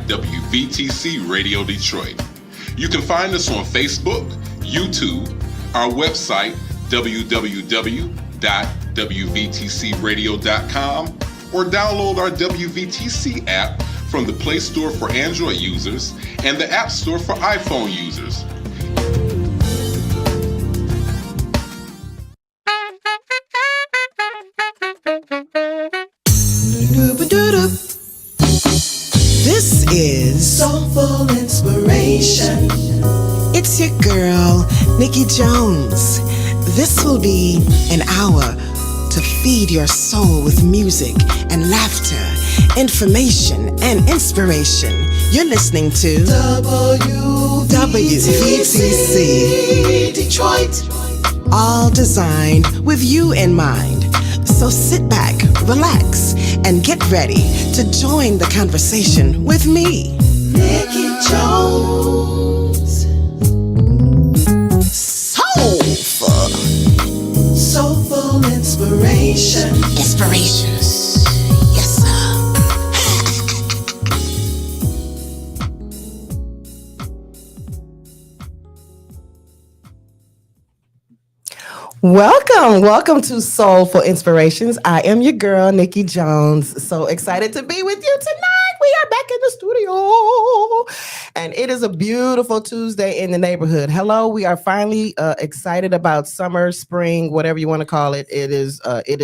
WVTC Radio Detroit. You can find us on Facebook, YouTube, our website, www.wvtcradio.com, or download our WVTC app from the Play Store for Android users and the App Store for iPhone users. This is Soulful Inspiration. It's your girl, Nikki Jones. This will be an hour to feed your soul with music and laughter, information and inspiration. You're listening to WVTC Detroit. All designed with you in mind. So sit back, relax, and get ready to join the conversation with me, Nikki Jones. Soulful. Soulful Inspiration. Inspirations. Yes, sir. Welcome to Soulful Inspirations. I am your girl, Nikki Jones. So excited to be with you tonight. We are back in the studio, and it is a beautiful Tuesday in the neighborhood. Hello, we are finally excited about summer, spring, whatever you want to call it. It is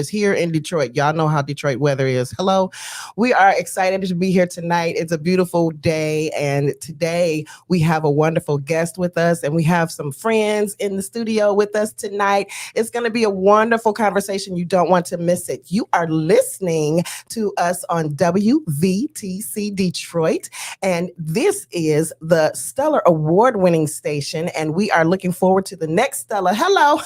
here in Detroit. Y'all know how Detroit weather is. Hello, we are excited to be here tonight. It's a beautiful day, and today we have a wonderful guest with us, and we have some friends in the studio with us tonight. It's going to be a wonderful conversation. You don't want to miss it. You are listening to us on WVTC Detroit, and this is the Stellar Award-winning station, and we are looking forward to the next Stella. Hello,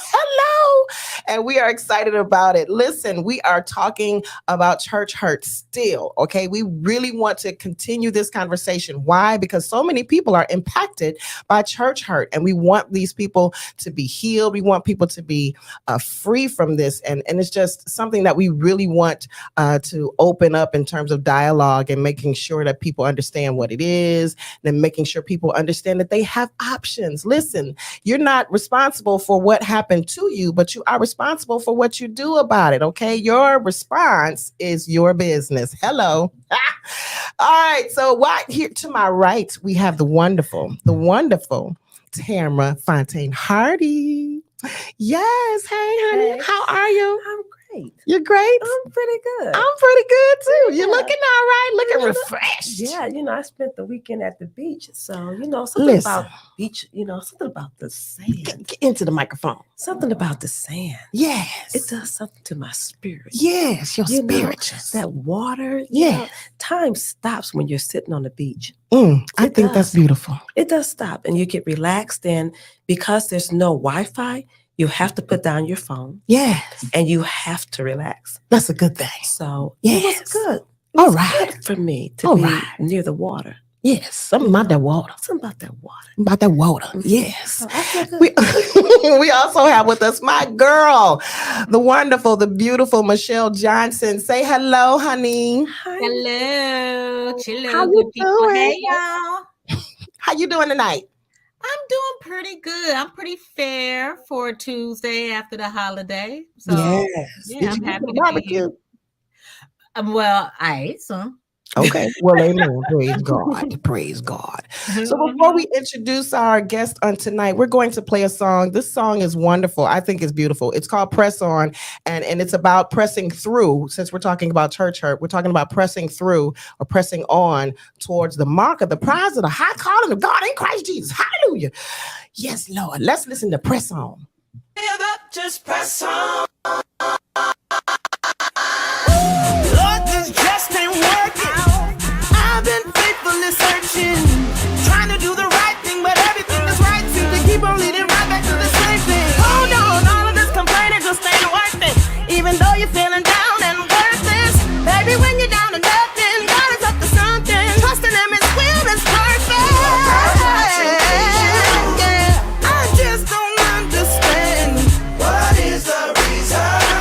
and we are excited about it. Listen, we are talking about church hurt still, okay? We really want to continue this conversation. Why? Because so many people are impacted by church hurt, and we want these people to be healed. We want people to be free from this, and it's just something that we really want to open up in terms of dialogue and making sure that people understand what it is, and making sure people understand that they have options. Listen, you're not responsible for what happened to you, but you are responsible for what you do about it, okay? Your response is your business. Hello. All right, so here to my right, we have the wonderful Tamara Fontaine Hardy. Yes. Hey, honey. Hey. How are you? I'm great. You're great? I'm pretty good. I'm pretty good too. Yeah. You're looking all right, looking refreshed. Yeah, I spent the weekend at the beach. So, something about beach, something about the sand. Get into the microphone. Something about the sand. Yes. It does something to my spirit. Yes, your You know, spirit. That water. Yeah. Time stops when you're sitting on the beach. I think that's beautiful. It does stop and you get relaxed. And because there's no Wi-Fi, you have to put down your phone. Yes. And you have to relax. That's a good thing. So Yes. it was good. It All was right. good for me to All be right. near the water. Yes. Something about that water. Something about that water. About that water. Yes. So I feel good. We also have with us my girl, the wonderful, the beautiful Michelle Johnson. Say hello, honey. Hi. Hello, chillo, How you good people. doing? Hey, y'all. How you doing tonight? I'm doing pretty good. I'm pretty fair for a Tuesday after the holiday. So, yes. yeah, Did I'm you get happy the to be barbecue? here. Well, I ate some. Okay. Well, amen. Praise God. Praise God. So before we introduce our guest on tonight, we're going to play a song. This song is wonderful. I think it's beautiful. It's called Press On, and it's about pressing through. Since we're talking about church hurt, we're talking about pressing through or pressing on towards the mark of the prize of the high calling of God in Christ Jesus. Hallelujah. Yes, Lord. Let's listen to Press On. Just press on. Lord, this just ain't working. I've been faithfully searching, trying to do the right thing, but everything is right seems to keep on leading right back to the same thing. Hold on, all of this complaining just ain't worth it. Even though you're feeling down and worthless, baby, when you're down to nothing, God is up to something. Trusting Him, His will is perfect. Yeah, I just don't understand. What is the reason?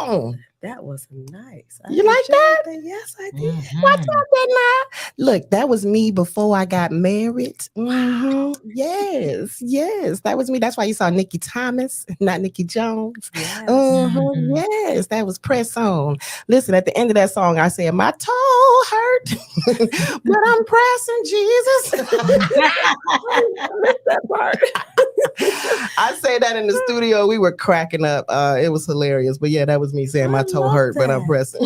on. That was nice. You like that? Yes, I did. What's up there now? Look, that was me before I got married. Mhm. Yes, that was me. That's why you saw Nikki Thomas, not Nikki Jones. Yes. Yes, that was press on. Listen, at the end of that song, I said, my toe hurt, but I'm pressing Jesus. That part. I say that in the studio. We were cracking up. It was hilarious. But yeah, that was me saying my toe hurt, but I'm pressing.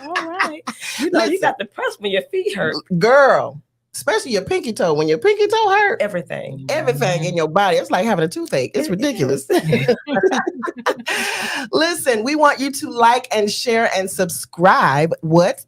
All right. You know, you got to press when your feet hurt. Girl, especially your pinky toe. When your pinky toe hurt, Everything in your body. It's like having a toothache. It's ridiculous. Listen, we want you to like and share and subscribe.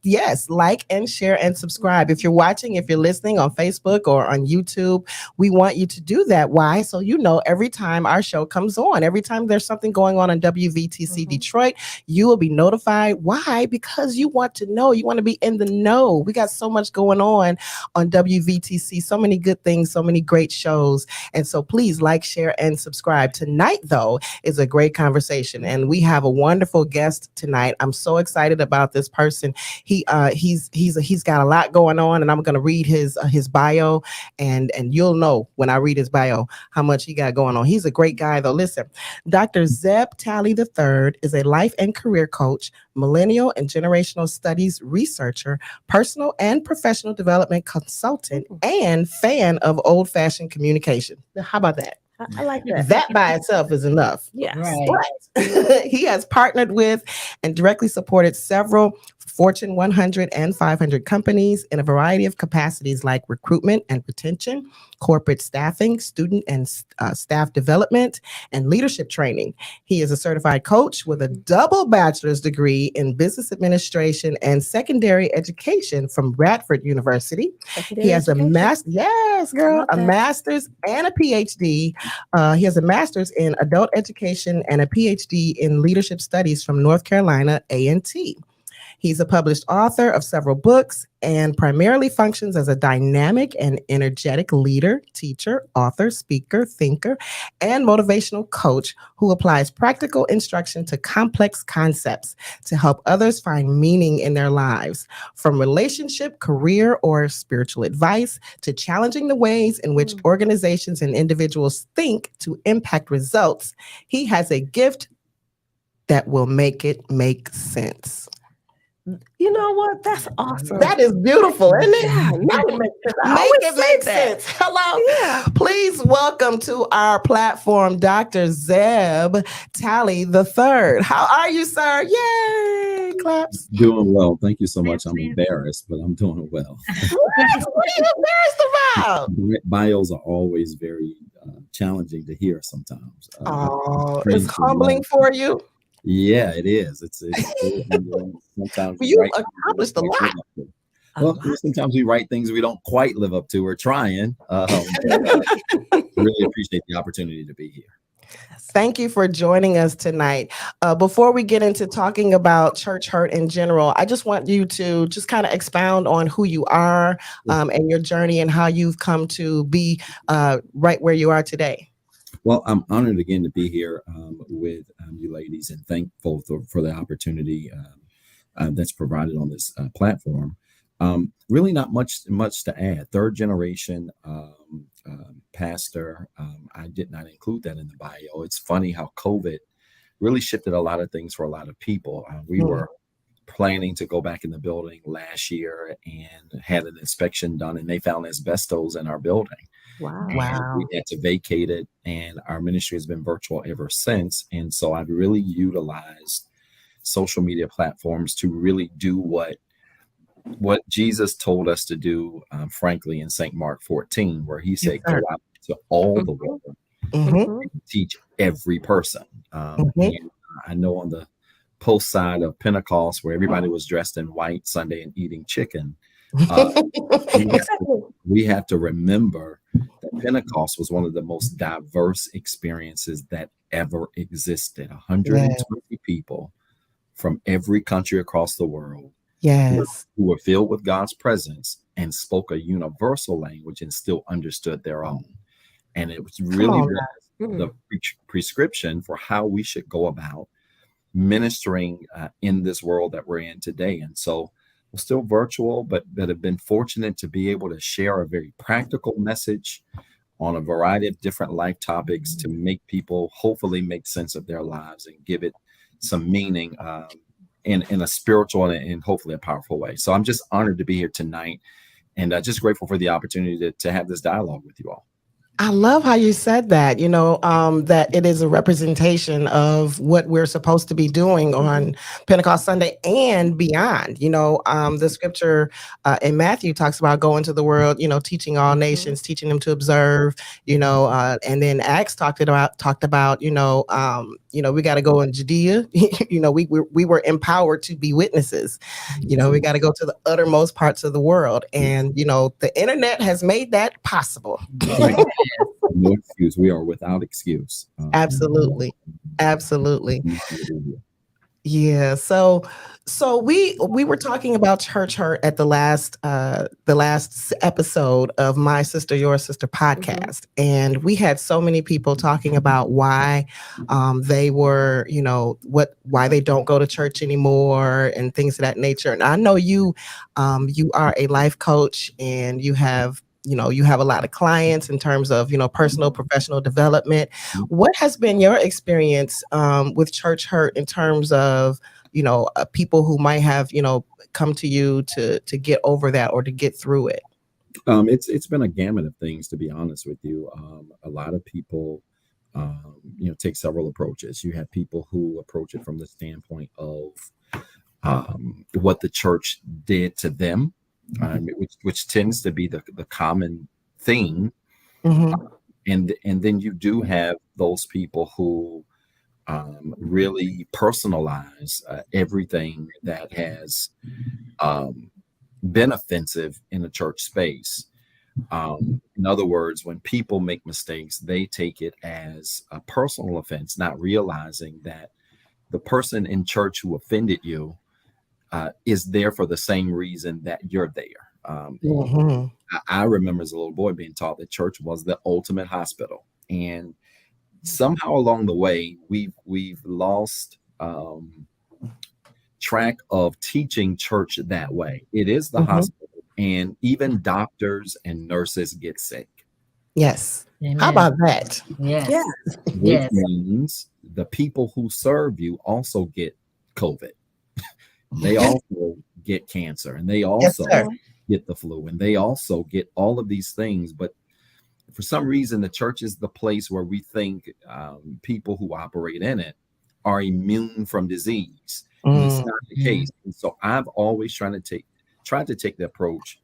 Yes, like and share and subscribe. If you're watching, if you're listening on Facebook or on YouTube, we want you to do that. Why? So you know every time our show comes on, every time there's something going on WVTC Detroit, you will be notified. Why? Because you want to know. You want to be in the know. We got so much going on WVTC, so many good things, so many great shows. And so please like, share, and subscribe. Tonight, though, is a great conversation. And we have a wonderful guest tonight. I'm so excited about this person. He's got a lot going on, and I'm going to read his bio, and you'll know when I read his bio how much he got going on. He's a great guy, though. Listen, Dr. Zeb Talley III is a life and career coach, millennial and generational studies researcher, personal and professional development consultant, and fan of old-fashioned communication. How about that? I like that. That by itself is enough. Yes. Right. He has partnered with and directly supported several Fortune 100 and 500 companies in a variety of capacities like recruitment and retention, corporate staffing, student and staff development, and leadership training. He is a certified coach with a double bachelor's degree in business administration and secondary education from Radford University. He has a master's and a PhD. He has a master's in adult education and a PhD in leadership studies from North Carolina A&T. He's a published author of several books and primarily functions as a dynamic and energetic leader, teacher, author, speaker, thinker, and motivational coach who applies practical instruction to complex concepts to help others find meaning in their lives. From relationship, career, or spiritual advice to challenging the ways in which organizations and individuals think to impact results, he has a gift that will make it make sense. You know what? That's awesome. That is beautiful, isn't it? Yeah, Make it make sense. Hello. Yeah. Please welcome to our platform, Dr. Zeb Talley III. How are you, sir? Yay! Claps. Doing well. Thank you so much. I'm embarrassed, but I'm doing well. What are you embarrassed about? Bios are always very challenging to hear sometimes. It's humbling for you. Yeah, it is. It's sometimes you accomplished a lot. Well, sometimes we write things we don't quite live up to. We're trying. Really appreciate the opportunity to be here. Thank you for joining us tonight. Before we get into talking about church hurt in general, I just want you to just kind of expound on who you are and your journey and how you've come to be right where you are today. Well, I'm honored again to be here with you ladies and thankful for the opportunity that's provided on this platform. Really not much to add. Third generation pastor. I did not include that in the bio. It's funny how COVID really shifted a lot of things for a lot of people. We were planning to go back in the building last year and had an inspection done, and they found asbestos in our building. Wow. We had to vacate it, and our ministry has been virtual ever since. And so I've really utilized social media platforms to really do what Jesus told us to do, frankly, in St. Mark 14, where he said, go out to all the world and teach every person. And I know on the post side of Pentecost, where everybody was dressed in white Sunday and eating chicken, we have to remember that Pentecost was one of the most diverse experiences that ever existed. 120 people from every country across the world who were filled with God's presence and spoke a universal language and still understood their own. And it was really the prescription for how we should go about ministering in this world that we're in today. And so we're still virtual, but have been fortunate to be able to share a very practical message on a variety of different life topics to make people hopefully make sense of their lives and give it some meaning in a spiritual and hopefully a powerful way. So I'm just honored to be here tonight, and just grateful for the opportunity to have this dialogue with you all. I love how you said that, that it is a representation of what we're supposed to be doing on Pentecost Sunday and beyond. The scripture in Matthew talks about going to the world, teaching all nations, teaching them to observe, and then Acts talked about, we got to go in Judea. We were empowered to be witnesses. We got to go to the uttermost parts of the world. And, the internet has made that possible. No excuse. We are without excuse. Absolutely. Yeah. So we were talking about church hurt at the last episode of My Sister, Your Sister podcast. And we had so many people talking about why they were, why they don't go to church anymore and things of that nature. And I know you are a life coach, and you have a lot of clients in terms of, personal, professional development. What has been your experience with church hurt in terms of, people who might have, come to you to get over that or to get through it? It's been a gamut of things, to be honest with you. A lot of people, take several approaches. You have people who approach it from the standpoint of what the church did to them. Which tends to be the common thing. And then you do have those people who really personalize everything that has been offensive in the church space. In other words, when people make mistakes, they take it as a personal offense, not realizing that the person in church who offended you is there for the same reason that you're there. I remember as a little boy being taught that church was the ultimate hospital, and somehow along the way we've lost track of teaching church that way. It is the hospital, and even doctors and nurses get sick. Yes. Amen. How about that? Yes. Which means the people who serve you also get COVID. They also get cancer, and they also get the flu, and they also get all of these things. But for some reason, the church is the place where we think people who operate in it are immune from disease. And it's not the case. And so I've always tried to take the approach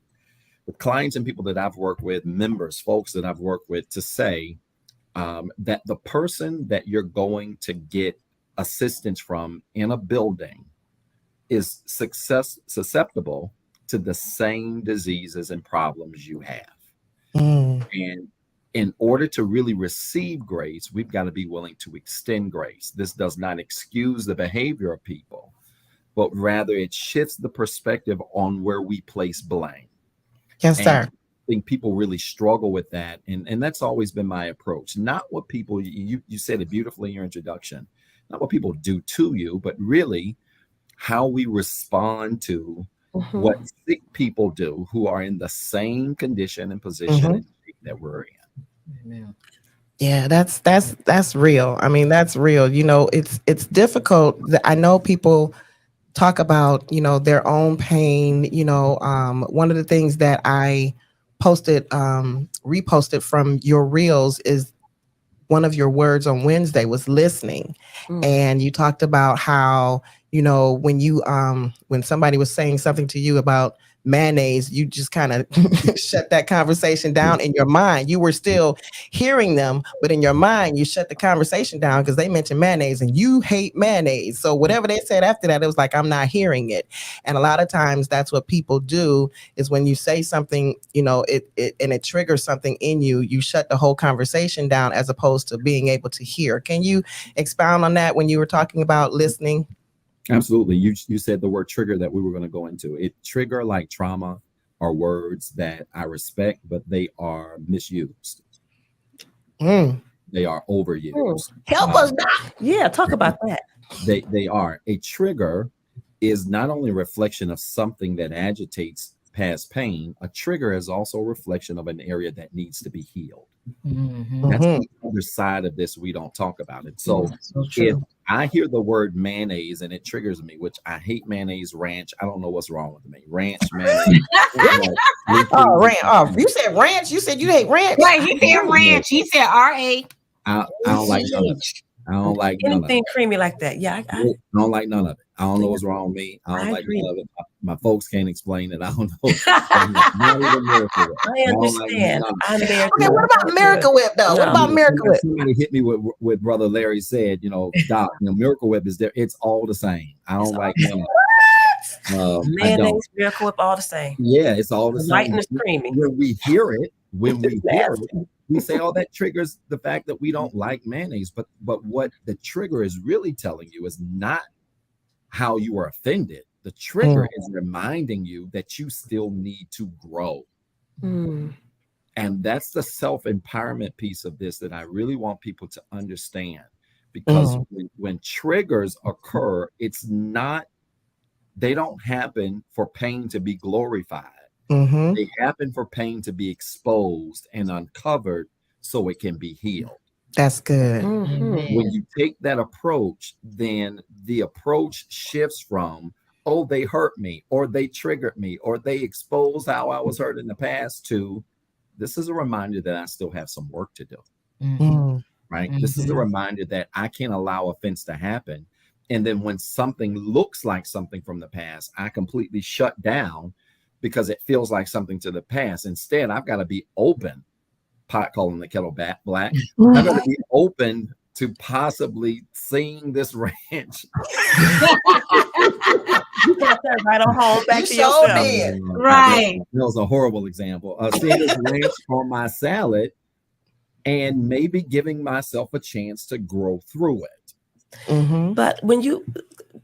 with clients and people that I've worked with, members, folks that I've worked with, to say that the person that you're going to get assistance from in a building is susceptible to the same diseases and problems you have. And in order to really receive grace, we've got to be willing to extend grace. This does not excuse the behavior of people, but rather it shifts the perspective on where we place blame. Yes, sir. I think people really struggle with that. And that's always been my approach. Not what people, you said it beautifully in your introduction, not what people do to you, but really how we respond to what sick people do who are in the same condition and position that we're in. Amen. Yeah, that's real. I mean, that's real. It's difficult. I know people talk about, their own pain. One of the things that I reposted from your reels is one of your words on Wednesday was listening. And you talked about how, when somebody was saying something to you about mayonnaise, you just kind of shut that conversation down in your mind. You were still hearing them, but in your mind, you shut the conversation down because they mentioned mayonnaise and you hate mayonnaise. So whatever they said after that, it was like, I'm not hearing it. And a lot of times that's what people do is when you say something, it triggers something in you, you shut the whole conversation down as opposed to being able to hear. Can you expound on that when you were talking about listening? Absolutely. You said the word trigger that we were going to go into. It trigger like trauma are words that I respect, but they are misused. They are overused. Help us, Doc. Yeah, talk about that. They are. A trigger is not only a reflection of something that agitates past pain, a trigger is also a reflection of an area that needs to be healed. That's Mhm. the other side of this. We don't talk about it. So So if true. I hear the word mayonnaise and it triggers me, which I hate mayonnaise, ranch. I don't know what's wrong with me. Ranch, mayonnaise. Oh, ranch. Oh, you said ranch. You said you hate ranch. Right, he said ranch. He said R.A. I don't like none of it. I don't like none of it. Anything creamy like that. Yeah, I don't like none of it. I don't know what's wrong with me. I don't I like agree. none of it. My folks can't explain it. I don't know. Not even Miracle Whip. I don't like understand. none of it. I'm there. Okay, too. what about Miracle Whip though? What No. about Miracle Whip? Somebody hit me with Brother Larry said, Doc, Miracle Whip is there. It's all the same. I don't like none of it. I don't. Mayonnaise, Miracle Whip, all the same. Yeah, it's all the Light same. and it's creamy. When we hear it, Nasty. we say, "Oh, that triggers the fact that we don't like mayonnaise." But what the trigger is really telling you is not how you are offended. The trigger is reminding you that you still need to grow. Mm. And that's the self-empowerment piece of this that I really want people to understand. Because when triggers occur, they don't happen for pain to be glorified. They happen for pain to be exposed and uncovered so it can be healed. That's good. Mhm. When you take that approach, then the approach shifts from, oh, they hurt me, or they triggered me, or they exposed how I was hurt in the past, to this is a reminder that I still have some work to do. Right? This is a reminder that I can't allow offense to happen. And then when something looks like something from the past, I completely shut down because it feels like something to the past. Instead, I've got to be open, pot calling the kettle black. I've got to be open to possibly seeing this ranch. You got that right on home back You to sure yourself. did. Right. That was a horrible example. Seeing this ranch on my salad and maybe giving myself a chance to grow through it. But when you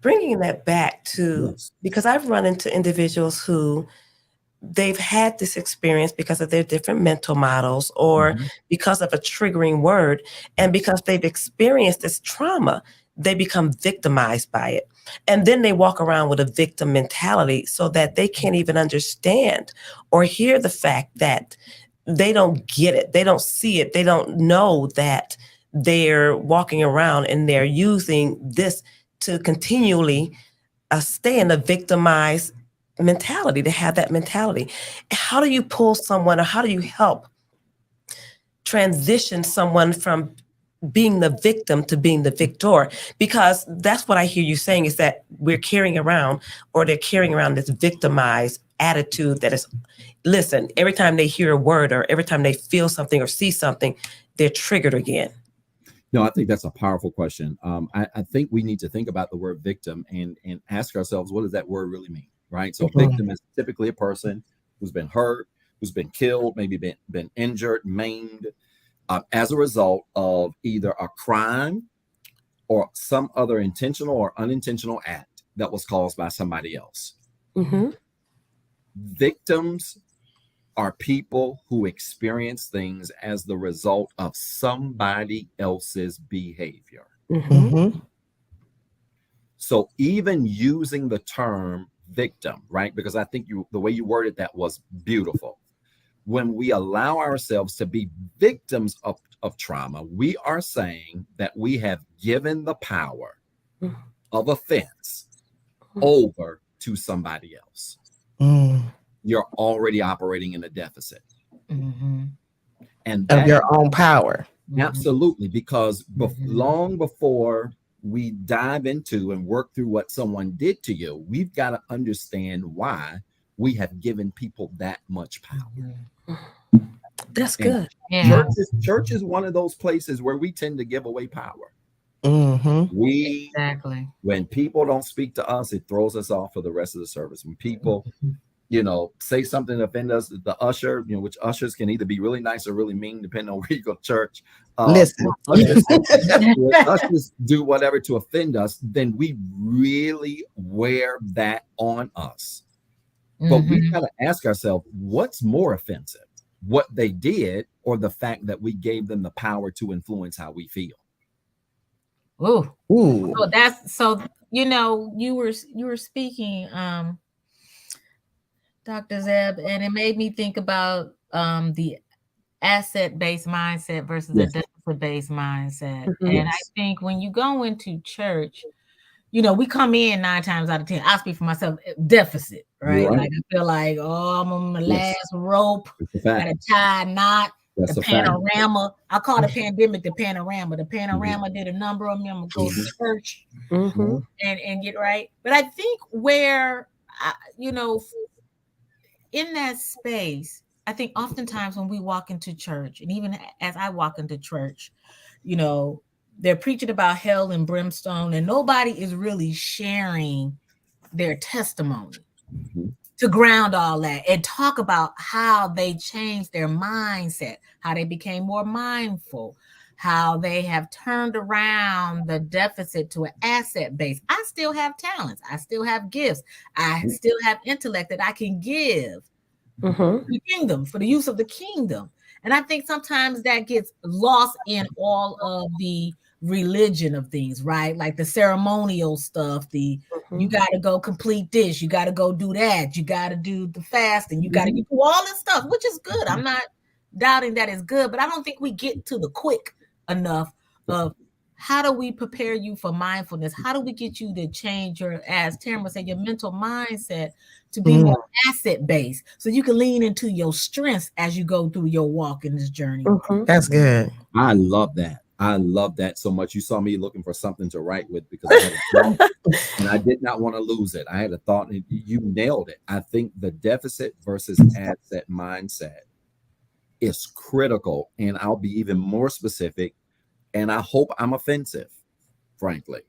bringing that back to, Yes. because I've run into individuals who they've had this experience because of their different mental models or because of a triggering word, and because they've experienced this trauma, they become victimized by it. And then they walk around with a victim mentality so that they can't even understand or hear the fact that they don't get it. They don't see it. They don't know that they're walking around and they're using this to continually stay in a victimized mentality, to have that mentality. How do you pull someone, or how do you help transition someone from being the victim to being the victor? Because that's what I hear you saying, is that we're carrying around, or they're carrying around this victimized attitude that is, listen, every time they hear a word or every time they feel something or see something, they're triggered again. No, I think that's a powerful question. I think we need to think about the word victim and ask ourselves, what does that word really mean? Right? So victim is typically a person who's been hurt, who's been killed, maybe been injured, maimed, as a result of either a crime or some other intentional or unintentional act that was caused by somebody else. Victims are people who experience things as the result of somebody else's behavior. So even using the term victim, right? Because I think the way you worded that was beautiful. When we allow ourselves to be victims of trauma, we are saying that we have given the power of offense over to somebody else. You're already operating in a deficit. And Of your own power. Absolutely, because long before we dive into and work through what someone did to you, we've got to understand why we have given people that much power. That's And good. church is one of those places where we tend to give away power. Exactly. When people don't speak to us, it throws us off for the rest of the service. When people say something to offend us, the usher, which ushers can either be really nice or really mean, depending on where you go to church. Listen. Ushers do whatever to offend us, then we really wear that on us. But we got to ask ourselves, what's more offensive? What they did, or the fact that we gave them the power to influence how we feel? Ooh. Ooh. So that's so you were speaking, Dr. Zeb, and it made me think about the asset-based mindset versus a Yes. deficit-based mindset. Mhm. And I Yes. think when you go into church, we come in 9 times out of 10. I speak for myself, deficit, You're right? right. Like I feel like, oh, I'm on the Yes. last rope, It's a got fact. a tie knot, That's the a fact. panorama. I call the pandemic the panorama. The Mm-hmm. panorama did a number on me. I'm gonna go to Mhm. church Mm-hmm. and get right. But I think where in that space, I think oftentimes when we walk into church, and even as I walk into church, they're preaching about hell and brimstone, and nobody is really sharing their testimony Mhm. to ground all that and talk about how they changed their mindset, how they became more mindful, how they have turned around the deficit to an asset base. I still have talents. I still have gifts. I still have intellect that I can give Mm-hmm. the kingdom for the use of the kingdom. And I think sometimes that gets lost in all of the religion of things, right? Like the ceremonial stuff, you got to go complete this, you got to go do that, you got to do the fasting, you got to do all this stuff, which is good. I'm not doubting that is good, but I don't think we get to the quick enough of how do we prepare you for mindfulness? How do we get you to change your, as Tamara said, your mental mindset to be more asset based so you can lean into your strengths as you go through your walk in this journey? Mm-hmm. That's good. I love that. I love that so much. You saw me looking for something to write with because I had a thought and I did not want to lose it. I had a thought and you nailed it. I think the deficit versus asset mindset is critical. And I'll be even more specific. And I hope I'm offensive, frankly,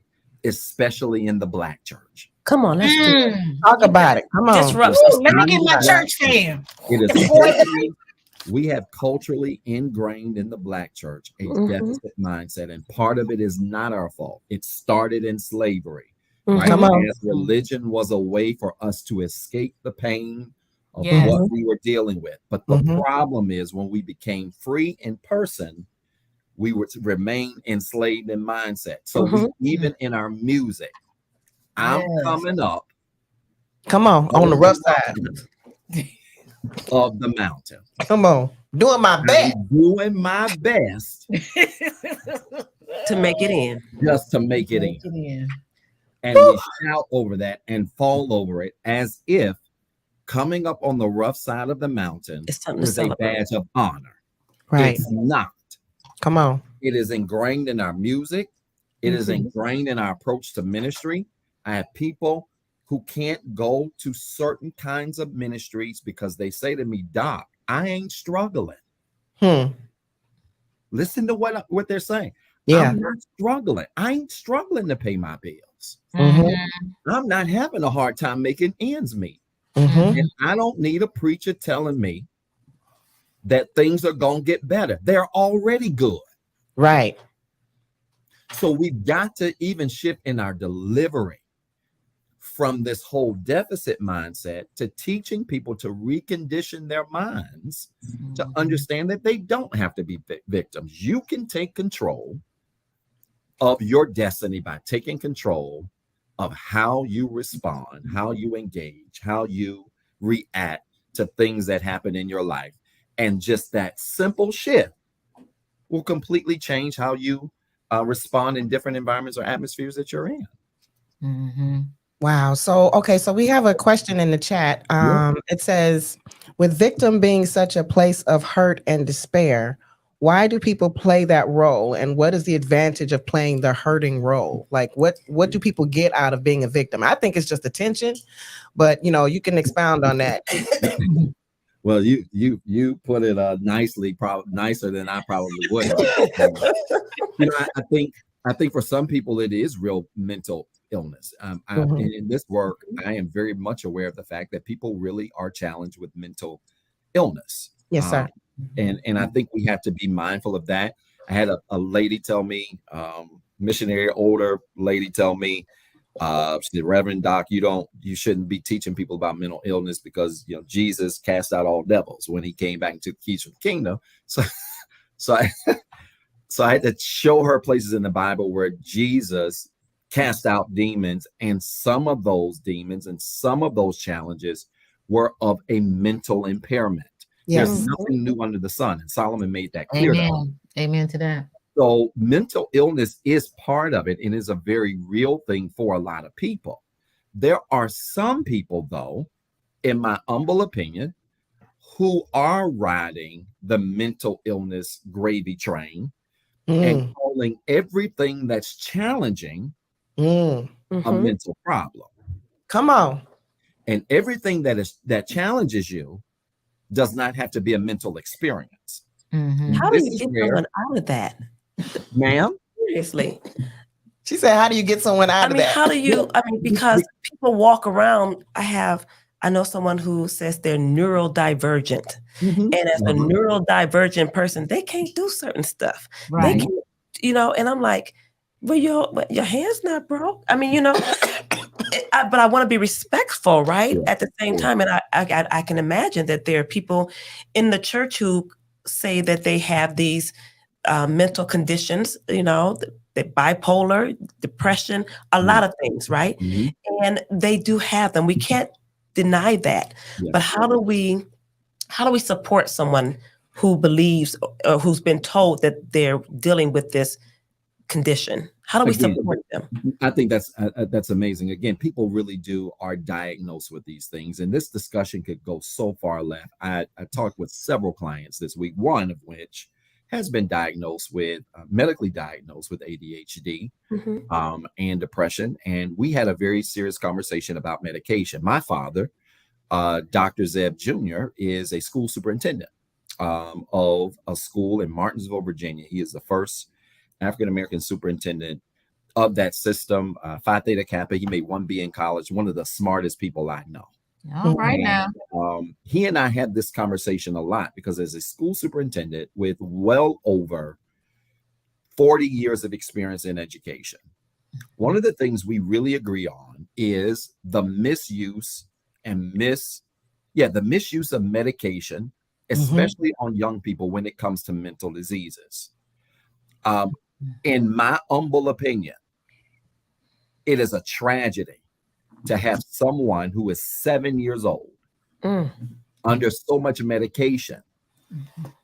especially in the Black church. Come on, let's do it. Talk about it. Come on. Disrupt some Ooh, let me stuff. get my church fan. It is culturally, we have culturally ingrained in the Black church a deficit mindset, and part of it is not our fault. It started in slavery, right? Come on. As religion was a way for us to escape the pain of Yes. what we were dealing with. But the problem is when we became free in person, we would remain enslaved in mindset. So we, even in our music, I'm coming up. Come on the rough side. Of the mountain. Come on. Doing my best. I'm doing my best to make it in. Just to make it in. And we shout over that and fall over it as if coming up on the rough side of the mountain is a badge of honor. Right. It's not. Come on. It is ingrained in our music. It is ingrained in our approach to ministry. I have people who can't go to certain kinds of ministries because they say to me, Doc, I ain't struggling. Listen to what they're saying. Yeah. I'm not struggling. I ain't struggling to pay my bills. I'm not having a hard time making ends meet. And I don't need a preacher telling me that things are going to get better. They're already good. Right. So we've got to even shift in our delivery from this whole deficit mindset to teaching people to recondition their minds to understand that they don't have to be victims. You can take control of your destiny by taking control of how you respond, how you engage, how you react to things that happen in your life. And just that simple shift will completely change how you respond in different environments or atmospheres that you're in. Wow. So we have a question in the chat. It says, with victim being such a place of hurt and despair, why do people play that role? And what is the advantage of playing the hurting role? Like what do people get out of being a victim? I think it's just attention, but you can expound on that. Well, you put it nicely, nicer than I probably would have. I think for some people it is real mental illness. In this work, I am very much aware of the fact that people really are challenged with mental illness. Yes, sir. And I think we have to be mindful of that. I had a lady tell me, missionary, older lady tell me, she said, Reverend Doc, you shouldn't be teaching people about mental illness because Jesus cast out all devils when he came back and took the keys from the kingdom. So So I had to show her places in the Bible where Jesus cast out demons, and some of those demons and some of those challenges were of a mental impairment. Yes. There's nothing new under the sun, and Solomon made that clear. Amen. Amen to that. So mental illness is part of it and is a very real thing for a lot of people. There are some people, though, in my humble opinion, who are riding the mental illness gravy train and calling everything that's challenging a mental problem. Come on. And everything that challenges you does not have to be a mental experience. How do you get someone out of that? Ma'am? Seriously. She said, how do you get someone out of that? How do you, because people walk around, I know someone who says they're neurodivergent. And as a neurodivergent person, they can't do certain stuff. Right. They can't, and I'm like, well, your hand's not broke. But I want to be respectful, right? At the same time. And I can imagine that there are people in the church who say that they have these mental conditions, the bipolar, depression, a lot of things, right? And they do have them. We can't deny that. But how do we support someone who believes or who's been told that they're dealing with this condition? How do we support them? I think that's amazing. Again, people really are diagnosed with these things, and this discussion could go so far left. I talked with several clients this week, one of which has been medically diagnosed with ADHD and depression, and we had a very serious conversation about medication. My father, Dr. Zeb Jr., is a school superintendent of a school in Martinsville, Virginia. He is the first African-American superintendent of that system, Phi Theta Kappa. He made 1B in college, one of the smartest people I know. All right now. He and I had this conversation a lot because as a school superintendent with well over 40 years of experience in education, one of the things we really agree on is the misuse of medication, especially on young people when it comes to mental diseases. In my humble opinion, it is a tragedy to have someone who is 7 years old under so much medication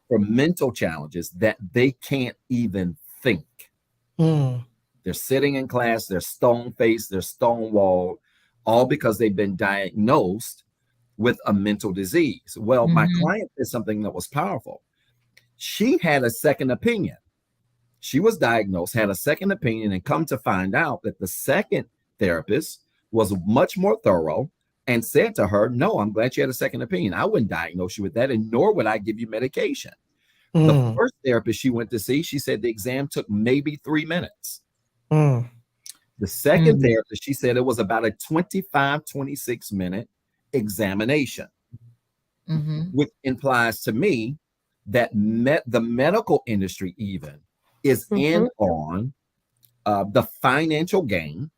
for mental challenges that they can't even think. They're sitting in class, they're stone-faced, they're stonewalled, all because they've been diagnosed with a mental disease. Well, my client did something that was powerful. She had a second opinion. She was diagnosed, had a second opinion, and come to find out that the second therapist was much more thorough and said to her, no, I'm glad you had a second opinion. I wouldn't diagnose you with that, and nor would I give you medication. The first therapist she went to see, she said the exam took maybe 3 minutes. The second therapist, she said it was about a 25, 26 minute examination, which implies to me that the medical industry even is in on the financial gain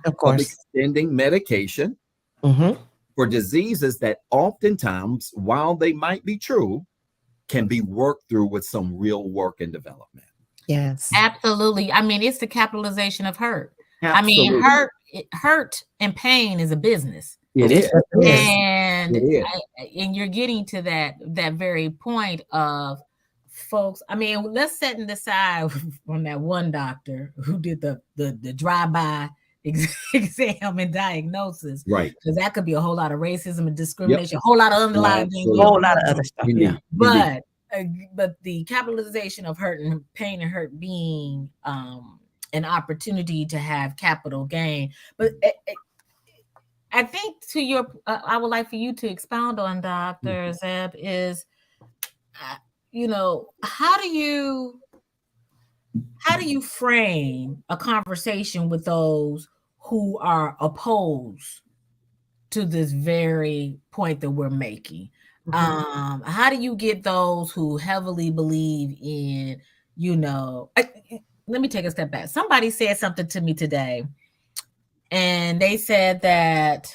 of course, extending medication for diseases that oftentimes, while they might be true, can be worked through with some real work and development. yes, Absolutely. It's the capitalization of hurt. Absolutely. Hurt and pain is a business. It is. And It is. and you're getting to that very point of folks. Let's set it aside from that one doctor who did the drive-by exam and diagnosis, Right? Because that could be a whole lot of racism and discrimination, a whole lot of underlying things, Absolutely. A whole lot of other stuff. Indeed. Yeah. but the capitalization of hurt and pain and hurt being an opportunity to have capital gain. But I think I would like for you to expound on, Dr. Zeb, is how do you frame a conversation with those who are opposed to this very point that we're making? How do you get those who heavily believe in, let me take a step back. Somebody said something to me today, and they said that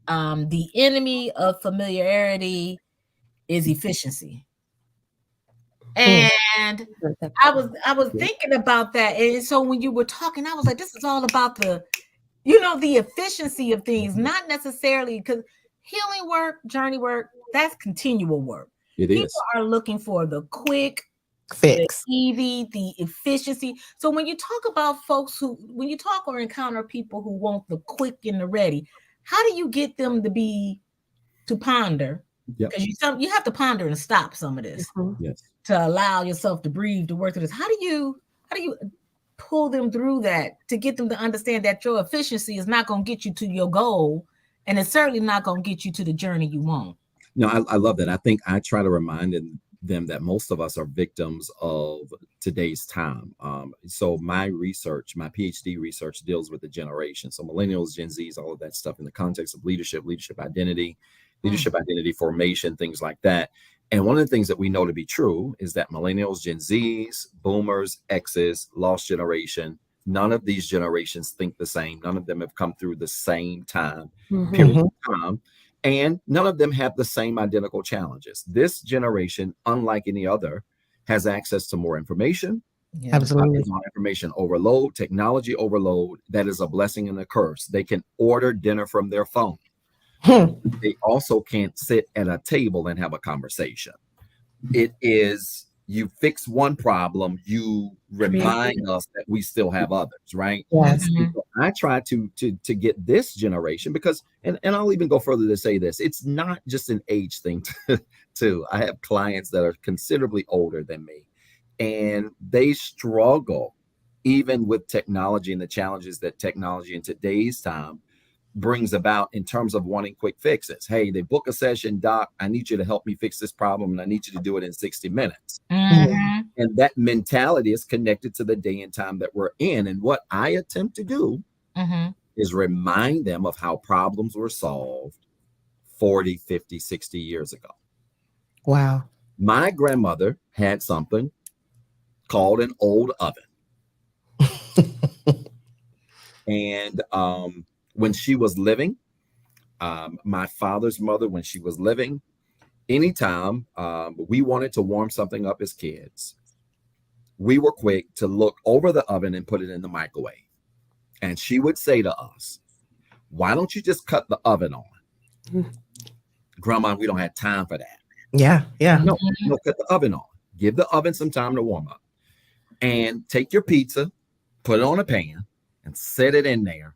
the enemy of familiarity is efficiency. And I was thinking about that. And so when you were talking, I was like, this is all about the efficiency of things, not necessarily because healing work, journey work, that's continual work. People are looking for the quick Fix. the easy, the efficiency. So when you talk about folks when you talk or encounter people who want the quick and the ready, how do you get them to ponder? Because you have to ponder and stop some of this to allow yourself to breathe, to work through this. How do you pull them through that to get them to understand that your efficiency is not going to get you to your goal, and it's certainly not going to get you to the journey you want? No, I love that. I think I try to remind them that most of us are victims of today's time. So my PhD research deals with the generation. So millennials, Gen Zs, all of that stuff in the context of leadership identity formation, things like that. And one of the things that we know to be true is that millennials, Gen Zs, boomers, X's, lost generation, none of these generations think the same. None of them have come through the same time, period of time. And none of them have the same identical challenges. This generation, unlike any other, has access to more information. Absolutely. Information overload, technology overload. That is a blessing and a curse. They can order dinner from their phone. They also can't sit at a table and have a conversation. It is, you fix one problem, you remind us that we still have others, right? Yes. So I try to get this generation, because, and I'll even go further to say this, it's not just an age thing too. I have clients that are considerably older than me, and they struggle even with technology and the challenges that technology in today's time brings about in terms of wanting quick fixes. Hey, they book a session, doc, I need you to help me fix this problem, and I need you to do it in 60 minutes. And that mentality is connected to the day and time that we're in. And what I attempt to do is remind them of how problems were solved 40, 50, 60 years ago. Wow. My grandmother had something called an old oven. And when she was living, my father's mother, when she was living, anytime we wanted to warm something up as kids, we were quick to look over the oven and put it in the microwave. And she would say to us, why don't you just cut the oven on? Grandma, we don't have time for that. Yeah. No, cut the oven on. Give the oven some time to warm up. And take your pizza, put it on a pan, and set it in there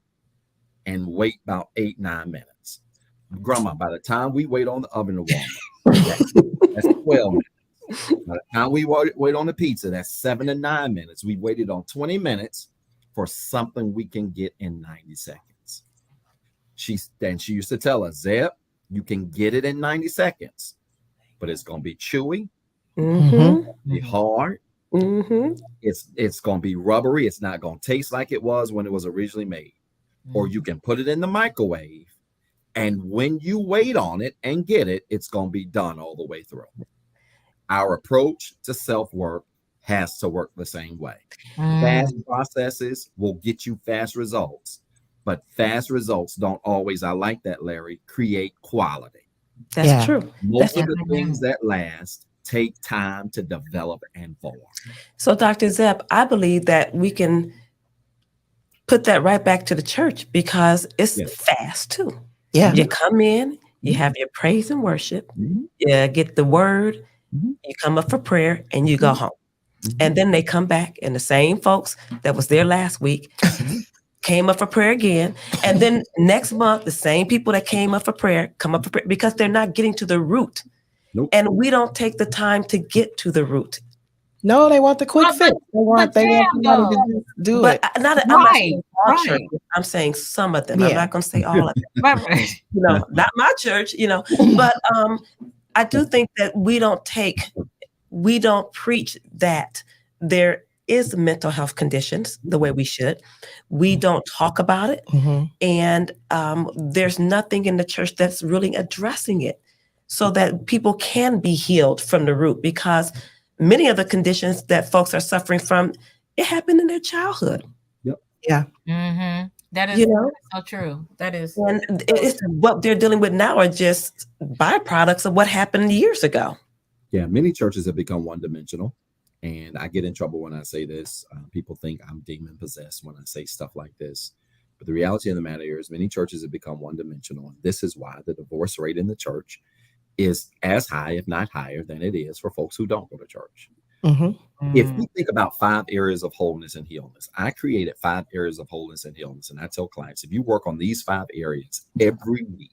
and wait about 8-9 minutes. Grandma, by the time we wait on the oven to warm up, that's 12 minutes. By the time we wait on the pizza, that's 7 to 9 minutes. We waited on 20 minutes for something we can get in 90 seconds. She used to tell us, Zeb, you can get it in 90 seconds, but it's going to be chewy, be hard. It's going to be rubbery. It's not going to taste like it was when it was originally made. Or you can put it in the microwave, and when you wait on it and get it, it's going to be done all the way through. Our approach to self-work has to work the same way. Fast processes will get you fast results, but fast results don't always, I like that, Larry, create quality. That's true. Most of the things that last take time to develop and form. So, Dr. Zeb, I believe that we can put that right back to the church, because it's fast too. Yeah. You come in, you have your praise and worship, you get the word, you come up for prayer, and you go home. And then they come back, and the same folks that was there last week came up for prayer again. And then next month, the same people that came up for prayer come up for prayer, because they're not getting to the root. And we don't take the time to get to the root. No, they want the quick fix. They want somebody to just do it. I'm not saying all churches. I'm saying some of them. I'm not going to say all of them. Not my church, But I do think that we don't preach that there is mental health conditions the way we should. We don't talk about it. And there's nothing in the church that's really addressing it so that people can be healed from the root, because many of the conditions that folks are suffering from, it happened in their childhood. Yeah. That is so true. That is. And it's what they're dealing with now are just byproducts of what happened years ago. Yeah, many churches have become one-dimensional, and I get in trouble when I say this. People think I'm demon-possessed when I say stuff like this. But the reality of the matter is many churches have become one-dimensional, and this is why the divorce rate in the church is as high, if not higher, than it is for folks who don't go to church. If you think about 5 areas of wholeness and healness, I created 5 areas of wholeness and healness, and I tell clients, if you work on these 5 areas every week,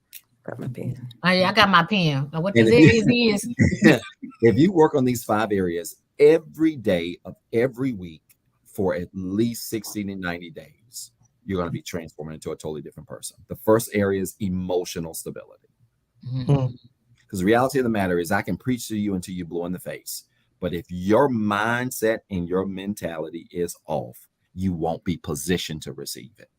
Oh yeah, I got my pen. Now, what And these if areas is? if you work on these 5 areas every day of every week for at least 60 to 90 days, you're going to be transforming into a totally different person. The first area is emotional stability. Because the reality of the matter is I can preach to you until you blow in the face. But if your mindset and your mentality is off, you won't be positioned to receive it.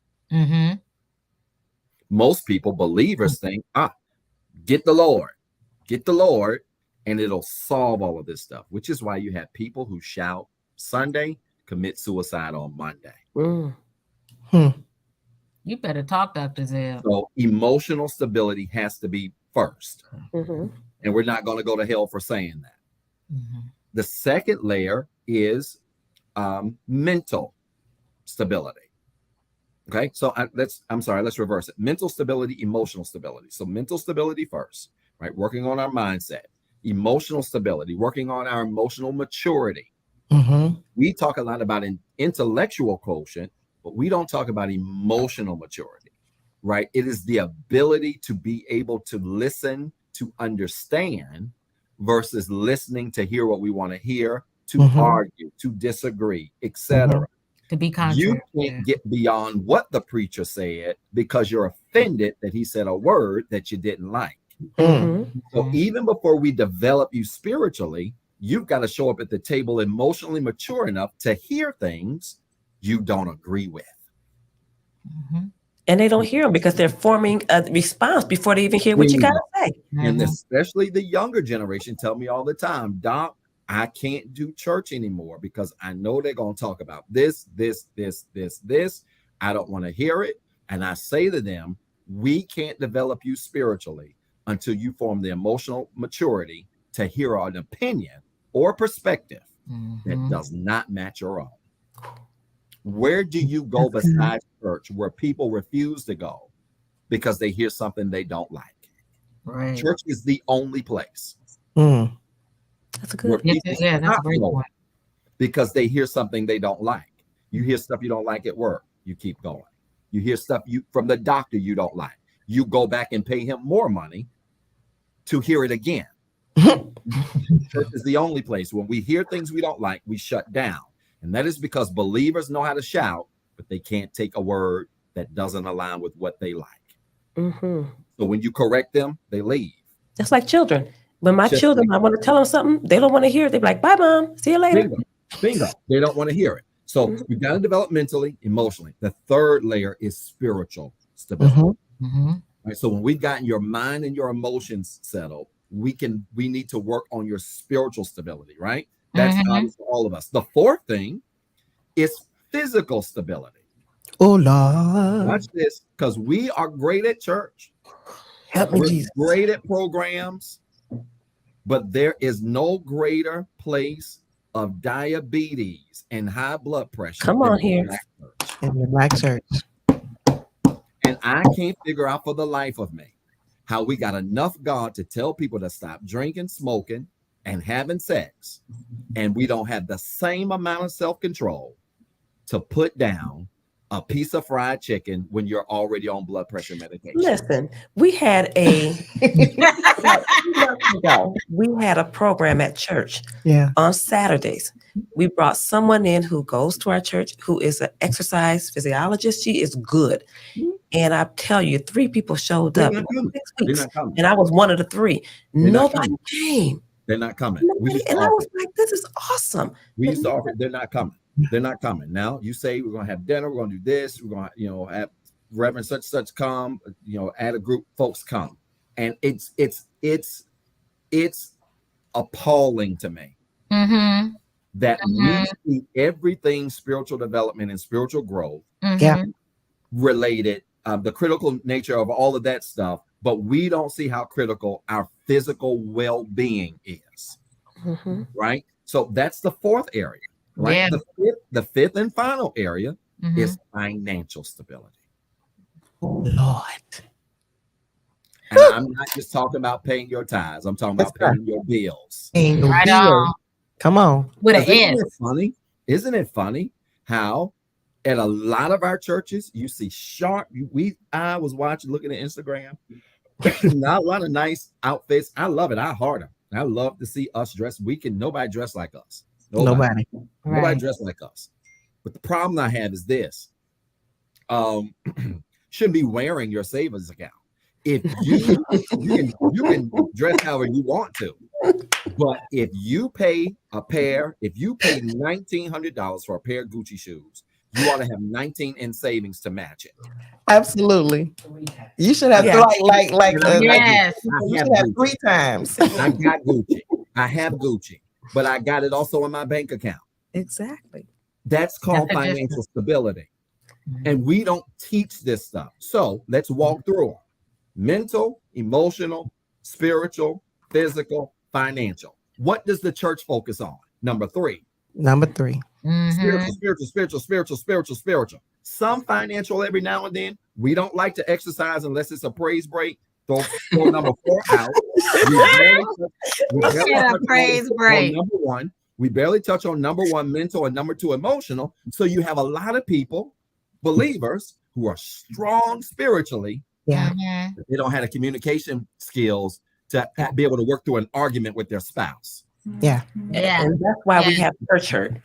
Most people, believers, think, get the Lord, and it'll solve all of this stuff, which is why you have people who shout Sunday, commit suicide on Monday. You better talk, Dr. Zeb. So emotional stability has to be first. And we're not going to go to hell for saying that. The second layer is mental stability. Okay, so let's reverse it. Mental stability, emotional stability. So mental stability first, right? Working on our mindset. Emotional stability, working on our emotional maturity. We talk a lot about an intellectual quotient, but we don't talk about emotional maturity, right? It is the ability to be able to listen, to understand, versus listening to hear what we want to hear, to argue, to disagree, etc. To be contrary. You can't get beyond what the preacher said because you're offended that he said a word that you didn't like. So even before we develop you spiritually, you've got to show up at the table emotionally mature enough to hear things you don't agree with. And they don't hear them because they're forming a response before they even hear what you got to say. And especially the younger generation tell me all the time, Doc, I can't do church anymore because I know they're going to talk about this. I don't want to hear it. And I say to them, we can't develop you spiritually until you form the emotional maturity to hear an opinion or perspective that does not match your own. Where do you go besides church where people refuse to go because they hear something they don't like? Right. Church is the only place. That's a good. That's a great point. Because they hear something they don't like. You hear stuff you don't like at work, you keep going. You hear stuff from the doctor you don't like. You go back and pay him more money to hear it again. Church is the only place when we hear things we don't like, we shut down. And that is because believers know how to shout, but they can't take a word that doesn't align with what they like. So when you correct them, they leave. Just like children. When my children, I want to tell them something, they don't want to hear it. They're like, bye, Mom. See you later. Bingo. They don't want to hear it. So we've got to develop mentally, emotionally. The third layer is spiritual stability. Right? So when we've gotten your mind and your emotions settled, we need to work on your spiritual stability, right? That's obvious for all of us. The fourth thing is physical stability. Oh, Lord. Watch this, because we are great at church. Help me, We're Jesus. great at programs, but there is no greater place of diabetes and high blood pressure. Come on here. In the Black church. And I can't figure out for the life of me how we got enough God to tell people to stop drinking, smoking, and having sex, and we don't have the same amount of self-control to put down a piece of fried chicken when you're already on blood pressure medication. Listen, we had we had a program at church on Saturdays. We brought someone in who goes to our church who is an exercise physiologist. She is good. And I tell you, 3 people showed up in 6 weeks, and I was one of the 3. Nobody came. They're not coming. And I was like, this is awesome. We used to offer it. They're not coming. They're not coming. Now you say we're going to have dinner. We're going to do this. We're going to, have Reverend such come, add a group, folks come. And it's appalling to me that we see everything spiritual development and spiritual growth related, the critical nature of all of that stuff, but we don't see how critical our physical well-being is. Mhm. right? So that's the fourth area, right? Yeah. The fifth and final area Mhm. is financial stability. Lord. And I'm not just talking about paying your tithes. I'm talking Yes, about sir. paying your bills. Ain't no Right deal. on. Come on. With an 'Cause isn't S. it funny? Isn't it funny how at a lot of our churches you see sharp? I was watching, looking at Instagram. Not a lot of nice outfits. I love it. I heart them. I love to see us dressed. Nobody dress like us. Nobody Right. dress like us. But the problem I have is this. Shouldn't be wearing your savings account. If you can dress however you want to, but if you pay $1,900 for a pair of Gucci shoes, you ought to have 19 in savings to match it. Absolutely. You should have Yeah. Yes. you should have 3 times. I got Gucci. I have Gucci, but I got it also in my bank account. Exactly. That's called That's a financial stability. And we don't teach this stuff. So let's walk through them. Mental, emotional, spiritual, physical, financial. What does the church focus on? Number 3. Number 3. Mhm. Spiritual. Some financial every now and then. We don't like to exercise unless it's a praise break. Throw number 4 out. We barely Get a touch on praise break. number 1. We barely touch on number 1 mental and number 2 emotional. So you have a lot of people, believers, who are strong spiritually. Yeah. Mhm. They don't have the communication skills to be able to work through an argument with their spouse. Yeah. Yeah. And that's why we have church hurt,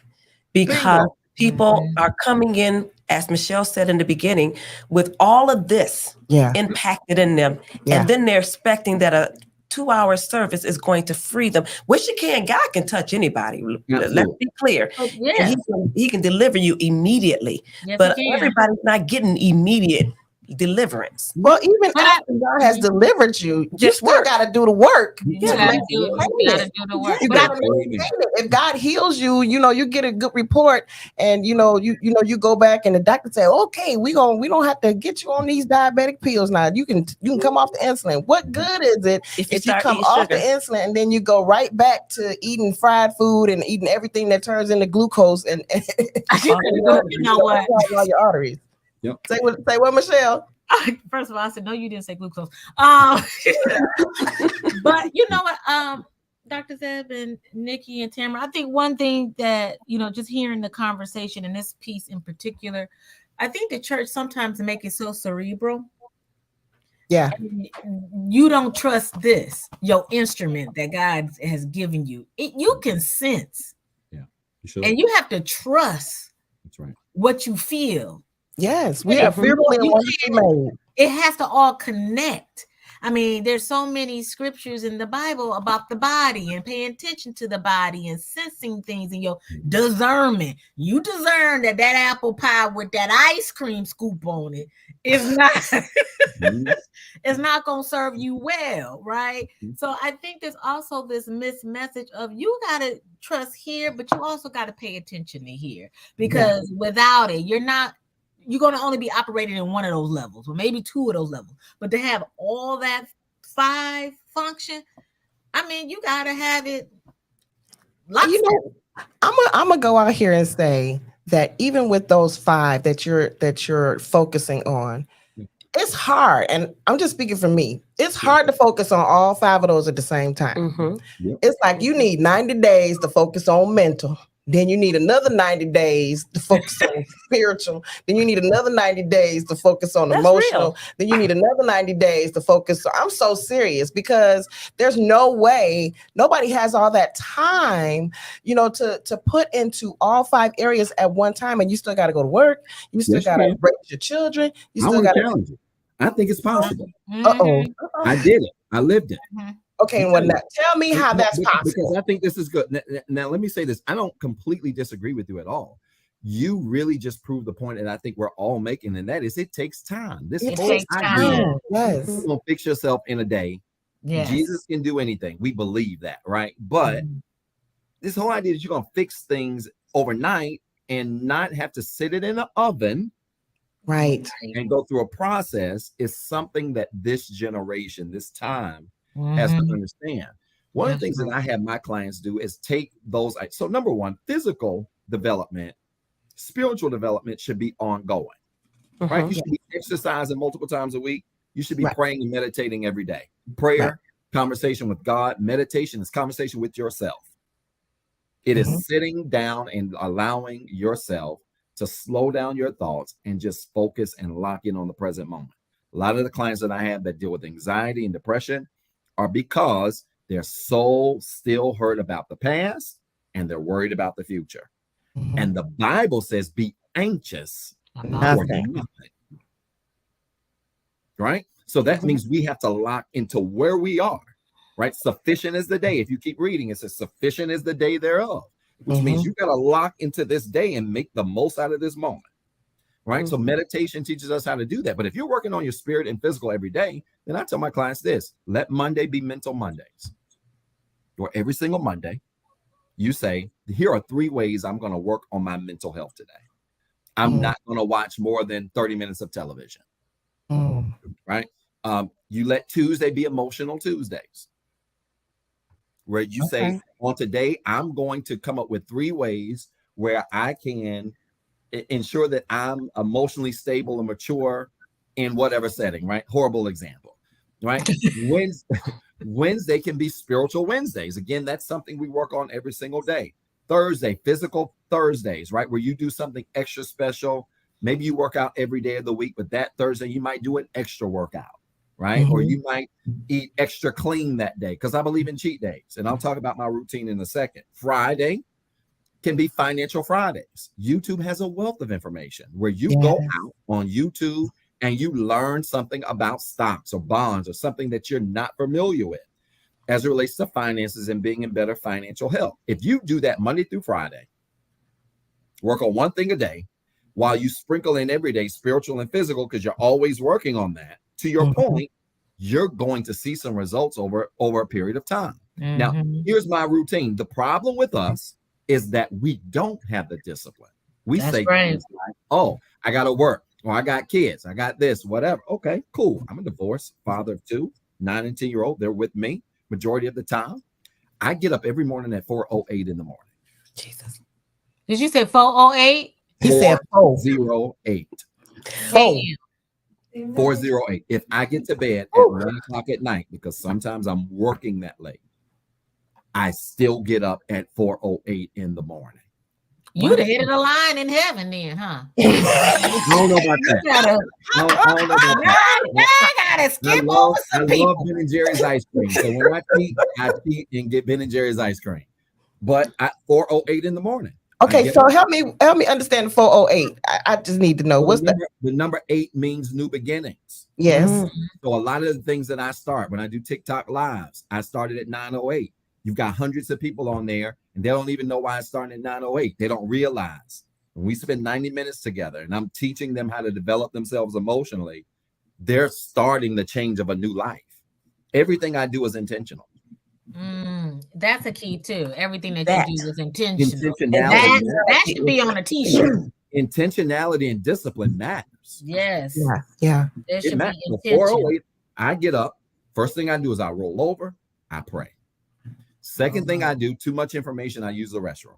because people are coming in, as Michelle said in the beginning, with all of this Yeah. impacted in them. Yeah. And then they're expecting that a 2-hour service is going to free them, which it can. God can touch anybody. Let's be clear. Oh, And yeah. he can deliver you immediately. Yes, But he can. everybody's not getting immediate deliverance. Well, even But after God has delivered you, you Just still work. got to do the work. You to gotta make do it. the work. You But got to maintain it. If God heals you, you get a good report, and you go back, and the doctor say, "Okay, we don't have to get you on these diabetic pills now. You can come off the insulin." What good is it if you start come eating off sugar? the insulin and then you go right back to eating fried food and eating everything that turns into glucose and you know what? all your arteries. Yep. Say what, Michelle? First of all, I said no. You didn't say glucose. But you know what? Dr. Zeb and Nikki and Tamara, I think one thing that just hearing the conversation and this piece in particular, I think the church sometimes make it so cerebral. Yeah. You don't trust your instrument that God has given you. You can sense. Yeah, you should. And you have to trust. That's right. What you feel. Yes, we are fearfully and wonderfully made. It has to all connect. I mean, there's so many scriptures in the Bible about the body and paying attention to the body and sensing things in your discernment. You discern that apple pie with that ice cream scoop on it is not it's not going to serve you well, right? So I think there's also this missed message of you got to trust here, but you also got to pay attention to here, because without it, you're going to only be operating in one of those levels, or maybe 2 of those levels. But to have all that 5 function, I mean, you got to have it. I'm gonna go out here and say that even with those 5 that you're focusing on, it's hard. And I'm just speaking for me. It's hard to focus on all 5 of those at the same time. It's like you need 90 days to focus on mental. Then you need another 90 days to focus on spiritual. Then you need another 90 days to focus on emotional. Then you need another 90 days to focus. I'm so serious, because there's no way, nobody has all that time, to put into all 5 areas at one time. And you still got to go to work. You still got to raise your children. You still got to challenge you. I think it's possible. I did it. I lived it. Okay, well, now tell me how that's possible. Because I think this is good. Now, let me say this. I don't completely disagree with you at all. You really just proved the point that I think we're all making, and that is it takes time. It takes time. Yes. You don't fix yourself in a day. Yes. Jesus can do anything. We believe that, right? But this whole idea that you're going to fix things overnight and not have to sit it in the oven, right, and go through a process is something that this generation, this time, has to understand. One of the things that I have my clients do is take those. So number one, physical development, spiritual development should be ongoing, right? You should be exercising multiple times a week. You should be praying and meditating every day. Prayer, conversation with God. Meditation is conversation with yourself. It is sitting down and allowing yourself to slow down your thoughts and just focus and lock in on the present moment. A lot of the clients that I have that deal with anxiety and depression are because their soul still hurt about the past and they're worried about the future. And the Bible says, be anxious for nothing. Right? So that means we have to lock into where we are. Right? Sufficient is the day. If you keep reading, it says sufficient is the day thereof, which means you got to lock into this day and make the most out of this moment. Right? So meditation teaches us how to do that. But if you're working on your spirit and physical every day, then I tell my clients this: let Monday be mental Mondays. Or every single Monday, you say, here are 3 ways I'm going to work on my mental health today. I'm not going to watch more than 30 minutes of television. Right? You let Tuesday be emotional Tuesdays, where you say, on today, I'm going to come up with 3 ways where I can ensure that I'm emotionally stable and mature in whatever setting, right? Horrible example, right? Wednesday can be spiritual Wednesdays. Again, that's something we work on every single day. Thursday, physical Thursdays, right? Where you do something extra special. Maybe you work out every day of the week, but that Thursday, you might do an extra workout, right? Or you might eat extra clean that day, because I believe in cheat days. And I'll talk about my routine in a second. Friday can be Financial Fridays. YouTube has a wealth of information where you go out on YouTube and you learn something about stocks or bonds or something that you're not familiar with as it relates to finances and being in better financial health. If you do that Monday through Friday, work on one thing a day, while you sprinkle in every day spiritual and physical, because you're always working on that, to your point, you're going to see some results over a period of time. Now, here's my routine. The problem with us is that we don't have the discipline. We say things like, oh, I got to work, or I got kids, I got this, whatever. Okay, cool. I'm a divorced father of 2, 9 and 10-year-old. They're with me majority of the time. I get up every morning at 4:08 in the morning. Jesus. Did you say 4:08? He said 4:08. 4:08. If I get to bed at 1 o'clock at night, because sometimes I'm working that late, I still get up at 4:08 in the morning. You the head of the line in heaven then, huh? I don't know about that. I don't know about that. I gotta skip over some people. I love Ben and Jerry's ice cream. So when I cheat and get Ben and Jerry's ice cream. But at 4:08 in the morning. Okay, so help me understand 4:08. I just need to know what's the number 8 means new beginnings. Yes. So a lot of the things that I start when I do TikTok lives, I started at 9:08. You've got hundreds of people on there, and they don't even know why I started at 9:08. They don't realize when we spend 90 minutes together, and I'm teaching them how to develop themselves emotionally, they're starting the change of a new life. Everything I do is intentional. That's a key too. Everything that you do is intentional. Intentionality. That should be on a t-shirt. Intentionality and discipline matters. Yes. Yeah. There should be So intention. 4:08, I get up. First thing I do is I roll over, I pray. Second thing I do, too much information, I use the restroom.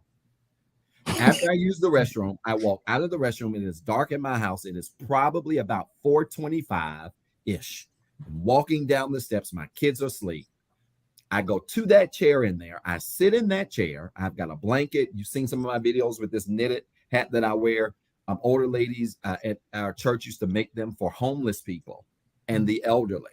After I use the restroom, I walk out of the restroom. It is dark in my house. It is probably about 4:25-ish. I'm walking down the steps. My kids are asleep. I go to that chair in there. I sit in that chair. I've got a blanket. You've seen some of my videos with this knitted hat that I wear. Older ladies at our church used to make them for homeless people and the elderly.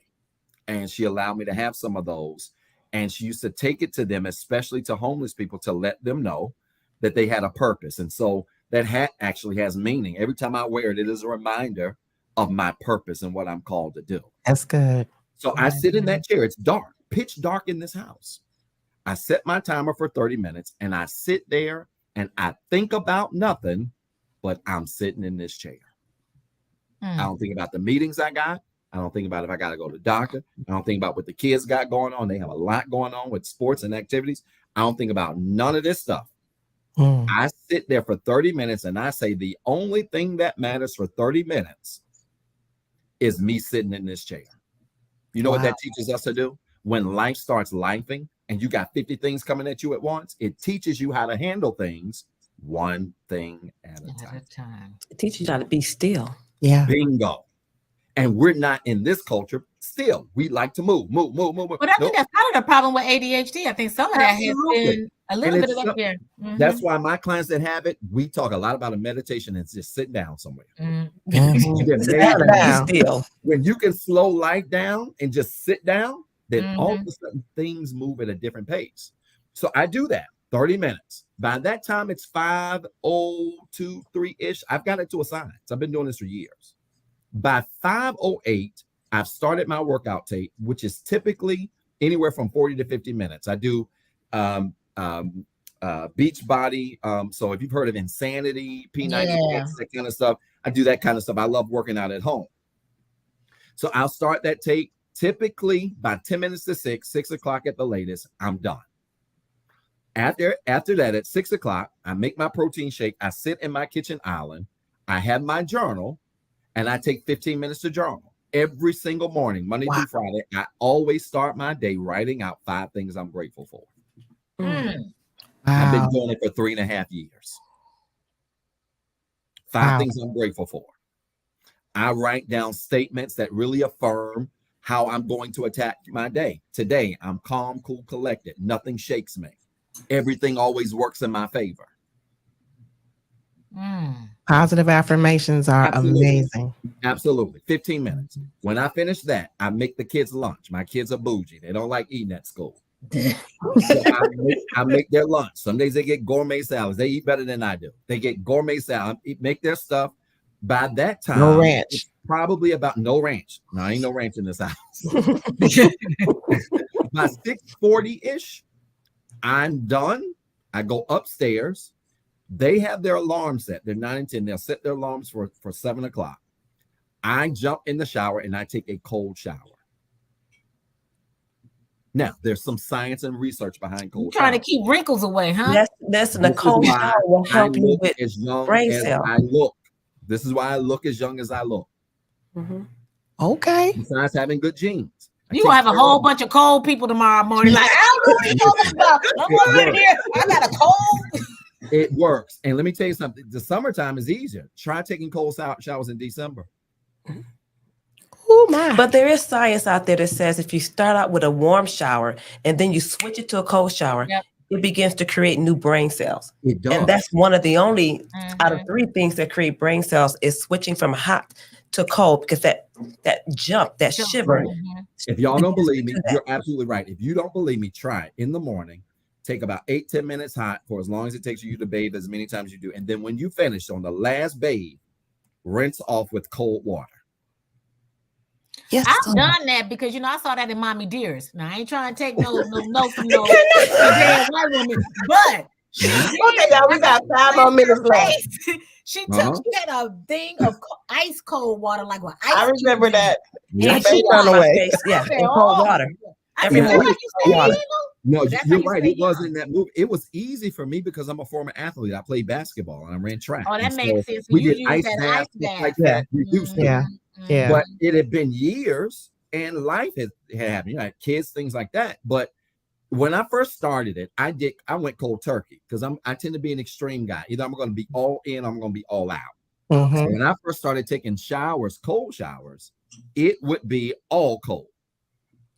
And she allowed me to have some of those. And she used to take it to them, especially to homeless people, to let them know that they had a purpose. And so that hat actually has meaning. Every time I wear it, it is a reminder of my purpose and what I'm called to do. That's good. So I sit in that chair. It's dark, pitch dark in this house. I set my timer for 30 minutes and I sit there and I think about nothing, but I'm sitting in this chair. I don't think about the meetings I got. I don't think about if I got to go to the doctor. I don't think about what the kids got going on. They have a lot going on with sports and activities. I don't think about none of this stuff. I sit there for 30 minutes and I say the only thing that matters for 30 minutes is me sitting in this chair. You know what that teaches us to do? When life starts lifing, and you got 50 things coming at you at once, it teaches you how to handle things one thing at a time. It teaches you how to be still. Yeah. Bingo. And we're not in this culture still. We like to move. But I think that's part of the problem with ADHD. I think some of that has been a little bit of that here. That's why my clients that have it, we talk a lot about a meditation and just sit down somewhere. Still. When you can slow life down and just sit down, then all of a sudden things move at a different pace. So I do that 30 minutes. By that time, it's 5:02-3-ish. I've got it to a science. I've been doing this for years. By 5:08, I've started my workout tape, which is typically anywhere from 40 to 50 minutes. I do beach body. So if you've heard of Insanity, P90X, that kind of stuff, I do that kind of stuff. I love working out at home. So I'll start that tape typically by 10 minutes to 6 o'clock at the latest, I'm done. After that, at 6 o'clock, I make my protein shake. I sit in my kitchen island. I have my journal, and I take 15 minutes to journal every single morning, Monday through Friday. I always start my day writing out 5 things I'm grateful for. I've been doing it for 3.5 years. 5 things I'm grateful for. I write down statements that really affirm how I'm going to attack my day. Today, I'm calm, cool, collected. Nothing shakes me. Everything always works in my favor. Positive affirmations are amazing. Absolutely. 15 minutes. When I finish that, I make the kids lunch. My kids are bougie. They don't like eating at school. So I make their lunch. Some days they get gourmet salads. They eat better than I do. They get gourmet salad, make their stuff. By that time, no ranch. It's probably about no ranch. No, ain't no ranch in this house. By 6:40-ish, I'm done. I go upstairs. They have their alarm set. They're 9 and 10. They'll set their alarms for 7 o'clock. I jump in the shower and I take a cold shower. Now, there's some science and research behind cold trying to keep wrinkles away, huh? That's the cold shower will help you with as young brain as cells. I look. This is why I look as young as I look. Okay. Besides having good genes. You gonna have a whole bunch of cold people tomorrow morning. Like, I don't know what you're talking about. I'm over here. I got a cold. It works. And let me tell you something. The summertime is easier. Try taking cold showers in December. Oh my. But there is science out there that says if you start out with a warm shower and then you switch it to a cold shower, it begins to create new brain cells. It does. And that's one of the only out of 3 things that create brain cells is switching from hot to cold, because that jump, that shiver. If y'all don't believe me, you're absolutely right. If you don't believe me, try it in the morning. Take about 8-10 minutes hot for as long as it takes you to bathe as many times as you do. And then when you finish on the last bathe, rinse off with cold water. Yes, I've done that because I saw that in Mommy Dearest. Now I ain't trying to take no from no damn white woman, but okay, y'all, we got 5 more minutes left. She had a thing of ice cold water, like what ice. I remember that. Yeah, she run away. Yeah, in cold water. Every morning. No, you're right. It was in that movie. It was easy for me because I'm a former athlete. I played basketball and I ran track. Oh, that makes sense. We did ice baths like that. Yeah. But it had been years and life had happened. I had kids, things like that. But when I first started it, I went cold turkey because I tend to be an extreme guy. Either I'm going to be all in, or I'm going to be all out. So when I first started taking showers, cold showers, it would be all cold.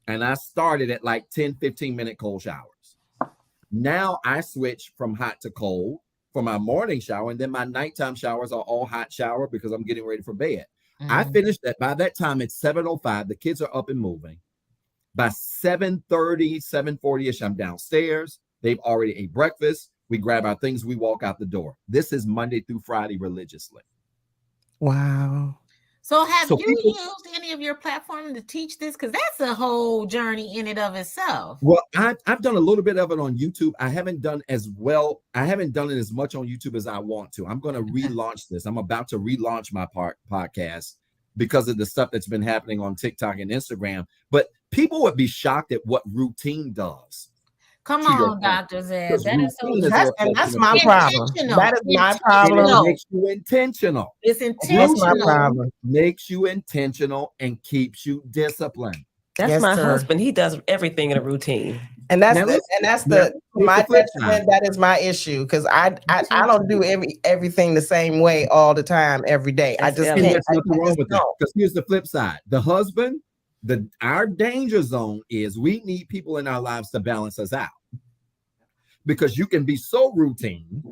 And I started at like 10-15 minute cold showers. Now I switch from hot to cold for my morning shower, and then my nighttime showers are all hot shower because I'm getting ready for bed. I finished that. By that time, it's 7:05. The kids are up and moving. By 7:30, 7:40-ish, I'm downstairs. They've already ate breakfast. We grab our things. We walk out the door. This is Monday through Friday religiously. Wow. So have you used any of your platform to teach this? Because that's a whole journey in and of itself. Well, I've done a little bit of it on YouTube. I haven't done as well. I haven't done it as much on YouTube as I want to. I'm going to relaunch this. I'm about to relaunch my podcast because of the stuff that's been happening on TikTok and Instagram. But people would be shocked at what routine does. Come on, Dr. Zeb. That's my problem. That is my problem. It makes you intentional. It's intentional. That's my problem. Makes you intentional and keeps you disciplined. That's my husband. He does everything in a routine. And that's Now, the, listen, and that's now, the here's my the flip detriment. side. That is my issue because I don't do everything the same way all the time every day. I That's just it. And can't. there's nothing I wrong just with that. don't. Because here's the flip side. The husband, our danger zone is we need people in our lives to balance us out. Because you can be so routine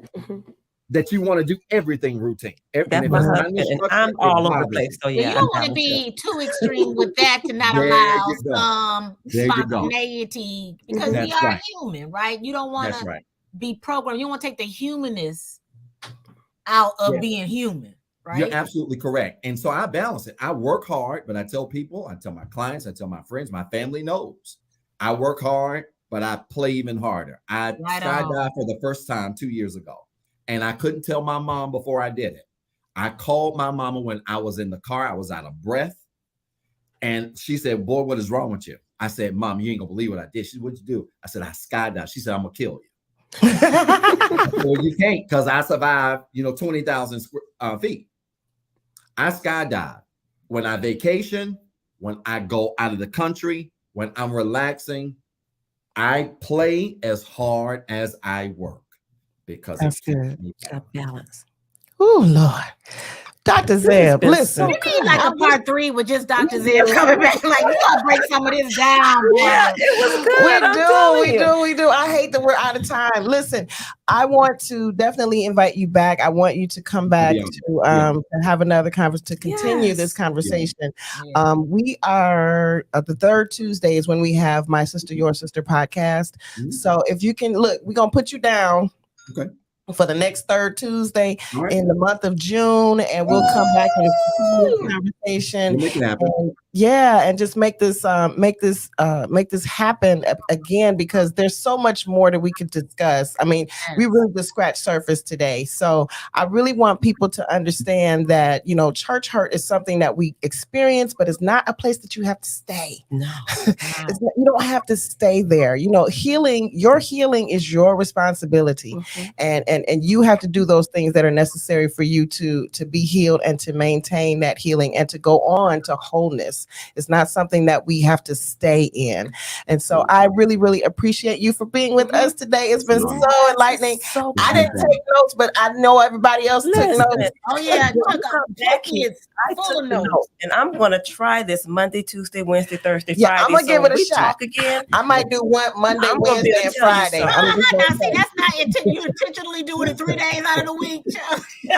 that you want to do everything routine. That's And if my it's husband, and unstructured, I'm it all over the bothers place. you. So Yeah, yeah, you I don't want to balance it. be too extreme with that to not There allow you go. some There you go. spontaneity because we That's are right. human, right? You don't want That's to right. be programmed. You don't want to take the humanness out of Yeah. being human, right? You're absolutely correct. And so I balance it. I work hard, but I tell people, I tell my clients, I tell my friends, my family knows. I work hard, but I play even harder. I Right skydived on. for the first time 2 years ago, and I couldn't tell my mom before I did it. I called my mama when I was in the car. I was out of breath. And she said, boy, what is wrong with you? I said, Mom, you ain't gonna believe what I did. She said, what'd you do? I said, I skydived. She said, I'm gonna kill you. Well, you can't, because I survived, 20,000 feet. I skydive when I vacation, when I go out of the country, when I'm relaxing. I play as hard as I work because That's it keeps good. me Got balanced. balance. Oh Lord, Dr. Zeb, been listen. so We need like a part 3 with just Dr. Zeb coming back. Like, we gotta break some of this down, boy. Yeah, it was good. I'm telling you. We do. I hate that we're out of time. Listen, I want to definitely invite you back. I want you to come back Yeah. to have another conversation, to continue Yes. this conversation. Yeah. We are the third Tuesday is when we have My Sister, Your Sister podcast. Mhm. So if you can look, we're gonna put you down. Okay. For the next third Tuesday All right. in the month of June, and we'll come back and continue the conversation. We'll make it happen. And just make this happen again, because there's so much more that we could discuss. I mean, we really just scratched surface today. So I really want people to understand that, church hurt is something that we experience, but it's not a place that you have to stay. No. You don't have to stay there. Your healing is your responsibility. And you have to do those things that are necessary for you to be healed and to maintain that healing and to go on to wholeness. It's not something that we have to stay in. And so I really, really appreciate you for being with us today. It's been so enlightening. So I didn't take notes, but I know everybody else took Listen. notes. Oh yeah, Jackie, it's I full took of the notes. notes, and I'm gonna try this Monday, Tuesday, Wednesday, Thursday, Yeah, Friday. I'm gonna give it a we shot. Talk again. I might do one Monday, I'm gonna be Wednesday, able and to tell you Friday. something. I'm just Now, gonna see, that's not you intentionally doing it 3 days out of the week.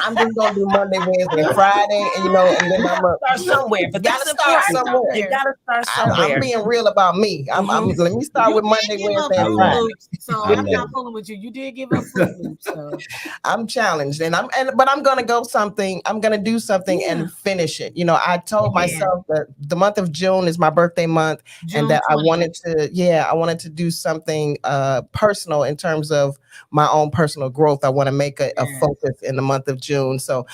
I'm just gonna do Monday, Wednesday, and Friday, and then I'm gonna Start somewhere, but that's start important. somewhere. You gotta start somewhere. I'm being real about me. Let me start You with did Monday, give up Wednesday, and Fruit Friday. Loops, so I I'm love not it. fooling with you. You did give up Fruit Loops, so I'm challenged, but I'm gonna go something. I'm gonna do something and finish it. I told myself that the month of June is my birthday month, and that I wanted to do something personal in terms of my own personal growth. I want to make a focus in the month of June. So,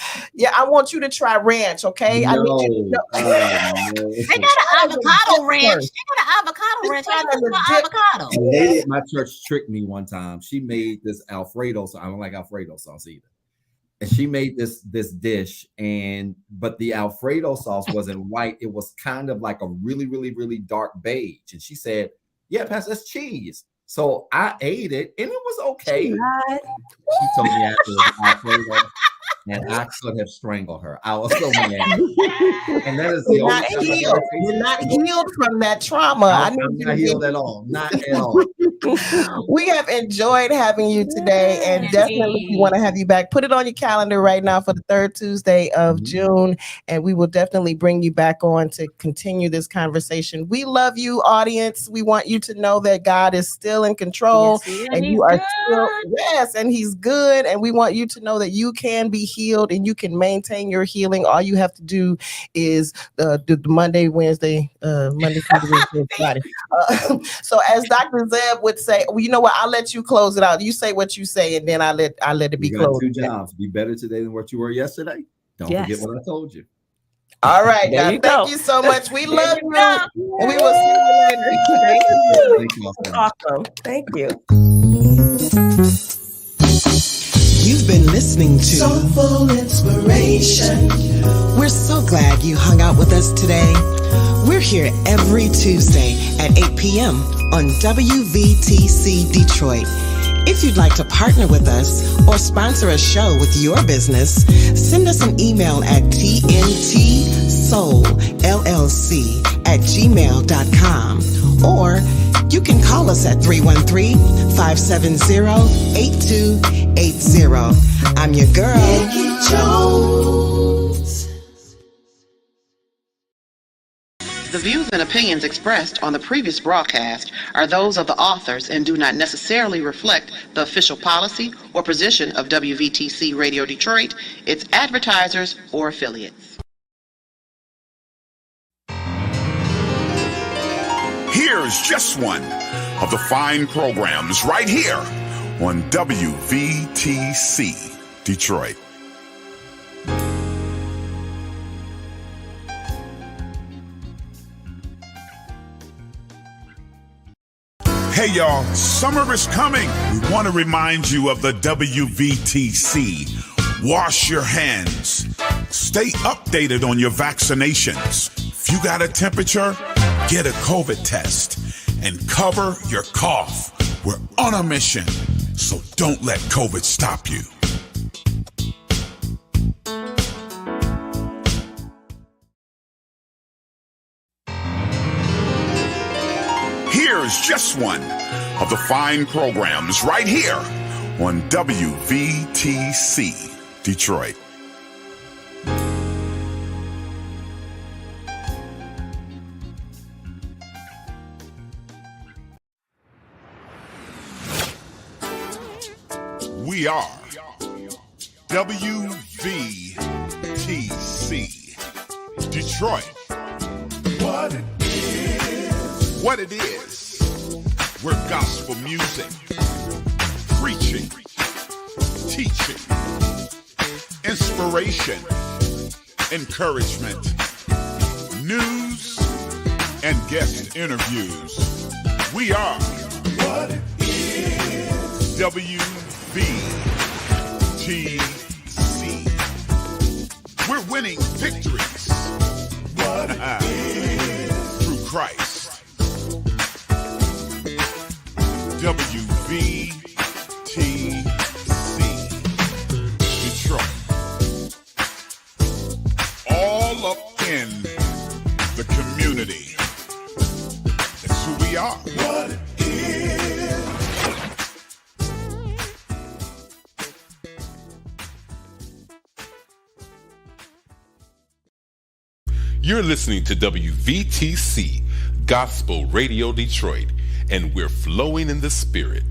I want you to try ranch. Okay, I need you to know. They got an avocado ranch. They got an avocado ranch. I love avocado. A lady at my church tricked me one time. She made this Alfredo sauce. I don't like Alfredo sauce either. And she made this dish, but the Alfredo sauce wasn't white. It was kind of like a really, really, really dark beige. And she said, "Yeah, Pastor, that's cheese." So I ate it, and it was okay. She told me after it was Alfredo, and I could have strangled her. I was so mad. And that is the You're not healed. You're not healed from that trauma. I'm not healed at all. Not at all. We have enjoyed having you today, and definitely we want to have you back. Put it on your calendar right now for the third Tuesday of June, and we will definitely bring you back on to continue this conversation. We love you, audience. We want you to know that God is still in control, and you are and He's good. And we want you to know that you can be healed and you can maintain your healing. All you have to do is do the Monday, Wednesday, Monday, Tuesday, Wednesday, Friday. So as Dr. Zeb would say, well, you know what? I'll let you close it out. You say what you say, and then I'll let it be You got closed. 2 jobs. Be better today than what you were yesterday. Don't forget what I told you. All right, There now, you thank go. you so much. We love you, go. and we will see you later. Thank you. Awesome. Thank you. You've been listening to Soulful Inspiration. We're so glad you hung out with us today. We're here every Tuesday at 8 p.m. on WVTC Detroit. If you'd like to partner with us or sponsor a show with your business, send us an email at tntsoulllc@gmail.com, or you can call us at 313-570-8280. I'm your girl, Nikki Jones. The views and opinions expressed on the previous broadcast are those of the authors and do not necessarily reflect the official policy or position of WVTC Radio Detroit, its advertisers, or affiliates. Here's just one of the fine programs right here on WVTC Detroit. Hey y'all, summer is coming. We want to remind you of the WVTC. Wash your hands. Stay updated on your vaccinations. If you got a temperature, get a COVID test and cover your cough. We're on a mission, so don't let COVID stop you. Here's just one of the fine programs right here on WVTC Detroit. We are WVTC Detroit. What it is, we're gospel music, preaching, teaching, inspiration, encouragement, news, and guest interviews. We are what it is. WVTC. We're winning victories. What it is. Through Christ. WVTC Detroit. All up in the community. That's who we are. What it is. You're listening to WVTC Gospel Radio Detroit, and we're flowing in the Spirit.